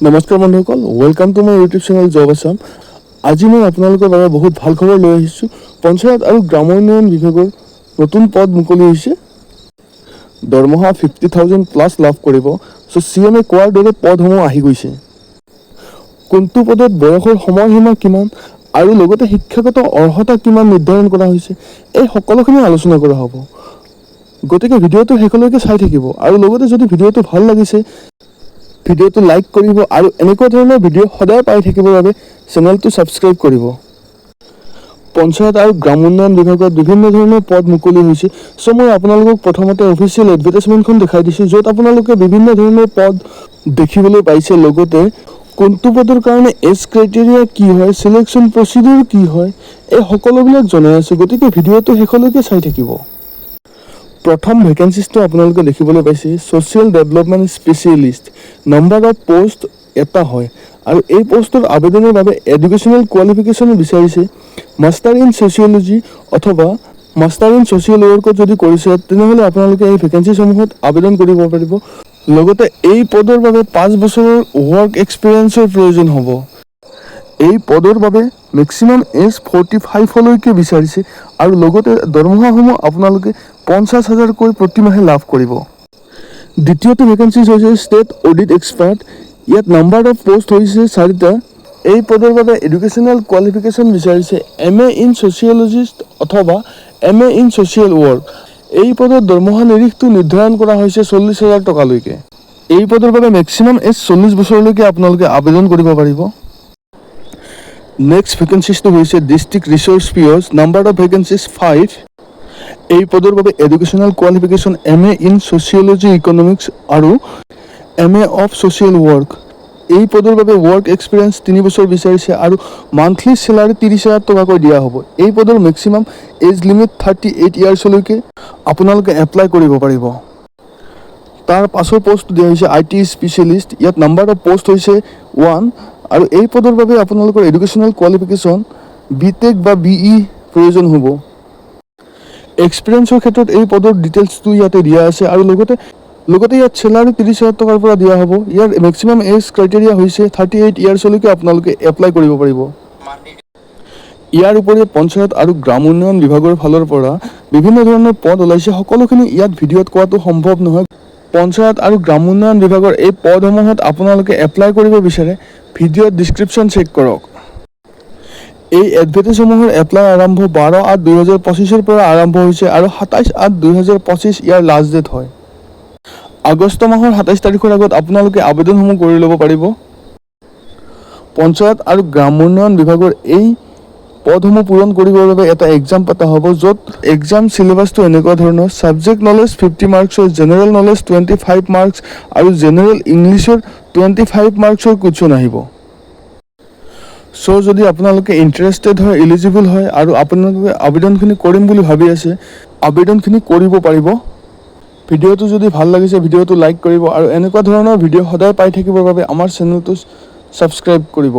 নমস্কাৰ বন্ধুসকল, welcome to my YouTube channel job Assam. আজি মই আপোনালোকৰ বাবে বহুত ভাল খবৰ লৈ আহিছোঁ। পঞ্চায়ত আৰু গ্ৰামোন্নয়ন বিভাগৰ নতুন পদ মুকলি হৈছে। দৰমহা 50,000 প্লাছ লাভ কৰিব। CMে কোৱাৰ দৰে পদসমূহ আহি গৈছে। কোনটো পদত বয়সৰ সময়সীমা কিমান আৰু লগতে শিক্ষাগত অৰ্হতা কিমান নিৰ্ধাৰণ কৰা হৈছে, এই সকলোখিনি আলোচনা কৰা হ'ব। গতিকে ভিডিঅ'টো শেষলৈকে চাই থাকিব আৰু লগতে যদি ভিডিঅ'টো ভাল লাগিছে ভিডিঅ'টো লাইক কৰিব আৰু এনেকুৱা ধৰণৰ ভিডিঅ' সদায় পাই থাকিবৰ বাবে চেনেলটো ছাবস্ক্ৰাইব কৰিব। পঞ্চায়ত আৰু গ্ৰাম উন্নয়ন বিভাগত বিভিন্ন ধৰণৰ পদ মুকলি হৈছে। মই আপোনালোকক প্ৰথমতে অফিচিয়েল এডভাৰটাইজমেণ্টখন দেখাই দিছোঁ, য'ত আপোনালোকে বিভিন্ন ধৰণৰ পদ দেখিবলৈ পাইছে। লগতে কোনটো পদৰ কাৰণে এজ ক্ৰাইটেৰিয়া কি হয়, চিলেকশ্যন প্ৰচিডিউৰ কি হয়, এই সকলোবিলাক জনাই আছোঁ। গতিকে ভিডিঅ'টো শেষলৈকে চাই থাকিব। প্ৰথম ভেকেঞ্চিছটো আপোনালোকে দেখিবলৈ পাইছে, social development specialist. Number of post এটা হয় আৰু এই পোষ্টৰ আবেদনৰ বাবে এডুকেশ্যনেল কোৱালিফিকেশ্যন বিচাৰিছে। মাষ্টাৰ ইন ছ'চিয়'লজি অথবা মাষ্টাৰ ইন ছ'চিয়েল ৱৰ্কত যদি কৰিছে তেনেহ'লে আপোনালোকে এই ভেকেঞ্চিসমূহত আবেদন কৰিব পাৰিব। লগতে এই পদৰ বাবে 5 বছৰৰ ৱৰ্ক এক্সপিৰিয়েঞ্চৰ প্ৰয়োজন হ'ব। এই পদৰ বাবে মেক্সিমাম এজ 45লৈকে বিচাৰিছে আৰু লগতে দৰমহাসমূহ আপোনালোকে 50,000কৈ প্ৰতিমাহে লাভ কৰিব। দ্বিতীয়টো ভেকেঞ্চিছ হৈছে ষ্টেট অডিট এক্সপাৰ্ট। ইয়াত নাম্বাৰ অফ পোষ্ট হৈছে 4টা। এই পদৰ বাবে এডুকেশ্যনেল কোৱালিফিকেশ্যন বিচাৰিছে MA ইন ছ'চিয়'লজিষ্ট অথবা MA ইন ছ'চিয়েল ৱৰ্ক। এই পদৰ দৰমহা নিৰিখটো নিৰ্ধাৰণ কৰা হৈছে 40,000 টকালৈকে। এই পদৰ বাবে মেক্সিমাম এজ 40 বছৰলৈকে আপোনালোকে আবেদন কৰিব পাৰিব। নেক্সট ভেকেঞ্চিছটো হৈছে district research POs. Number of vacancies 5। এই পদৰ বাবে educational qualification MA in sociology economics আৰু MA অফ ছ'চিয়েল ৱৰ্ক। এই পদৰ বাবে ৱৰ্ক এক্সপিৰিয়েঞ্চ 3 বছৰ বিচাৰিছে আৰু মান্থলি চেলাৰী 30,000 টকাকৈ দিয়া হ'ব। এই পদৰ মেক্সিমাম এজ লিমিট 38 ইয়াৰ্ছলৈকে আপোনালোকে এপ্লাই কৰিব পাৰিব। তাৰ পাছৰ পষ্ট দিয়া হৈছে IT স্পেচিয়েলিষ্ট। ইয়াত নাম্বাৰ অফ পোষ্ট হৈছে 1 আৰু এই পদৰ বাবে আপোনালোকৰ এডুকেশ্যনেল কোৱালিফিকেশ্যন BTech বা BE প্ৰয়োজন হ'ব। এক্সপিৰিয়েঞ্চৰ ক্ষেত্ৰত এই পদৰ ডিটেইলছটো ইয়াতে দিয়া আছে আৰু লগতে ইয়াত চেলাৰী 30,000 টকাৰ পৰা দিয়া হ'ব। ইয়াৰ মেক্সিমাম এজ ক্ৰাইটেৰিয়া হৈছে 38 ইয়াৰ্ছলৈকে আপোনালোকে এপ্লাই কৰিব পাৰিব। ইয়াৰ উপৰি পঞ্চায়ত আৰু গ্ৰাম উন্নয়ন বিভাগৰ ফালৰ পৰা বিভিন্ন ধৰণৰ পদ ওলাইছে। সকলোখিনি ইয়াত ভিডিঅ'ত কোৱাটো সম্ভৱ নহয়। পঞ্চায়ত আৰু গ্ৰাম উন্নয়ন বিভাগৰ এই পদসমূহত আপোনালোকে এপ্লাই কৰিব বিচাৰে ভিডিঅ'ত ডিছক্ৰিপশ্যন চেক কৰক। এই এডভাৰটাইজসমূহৰ এপ্লাই আৰম্ভ 12/8/2025 পৰা আৰম্ভ হৈছে আৰু 27/8/2025 ইয়াৰ লাষ্ট ডেট হয়। আগষ্ট মাহৰ 27 তাৰিখৰ আগত আপোনালোকে আবেদনসমূহ কৰি ল'ব পাৰিব। পঞ্চায়ত আৰু গ্ৰাম উন্নয়ন বিভাগৰ এই পদসমূহ পূৰণ কৰিবৰ বাবে এটা এক্সাম পতা হ'ব, য'ত এক্সাম চিলেবাছটো এনেকুৱা ধৰণৰ: ছাবজেক্ট নলেজ 50 মাৰ্কছৰ, জেনেৰেল নলেজ 25 মাৰ্কছ আৰু জেনেৰেল ইংলিছৰ 25 মাৰ্কছৰ কুৱেশ্যন আহিব। যদি আপোনালোকে ইণ্টাৰেষ্টেড হয়, এলিজিবল হয় আৰু আপোনালোকে আবেদনখিনি কৰিম বুলি ভাবি আছে, আবেদনখিনি কৰিব পাৰিব। ভিডিঅ'টো যদি ভাল লাগিছে ভিডিঅ'টো লাইক কৰিব আৰু এনেকুৱা ধৰণৰ ভিডিঅ' সদায় পাই থাকিবৰ বাবে আমাৰ চেনেলটো ছাবস্ক্ৰাইব কৰিব।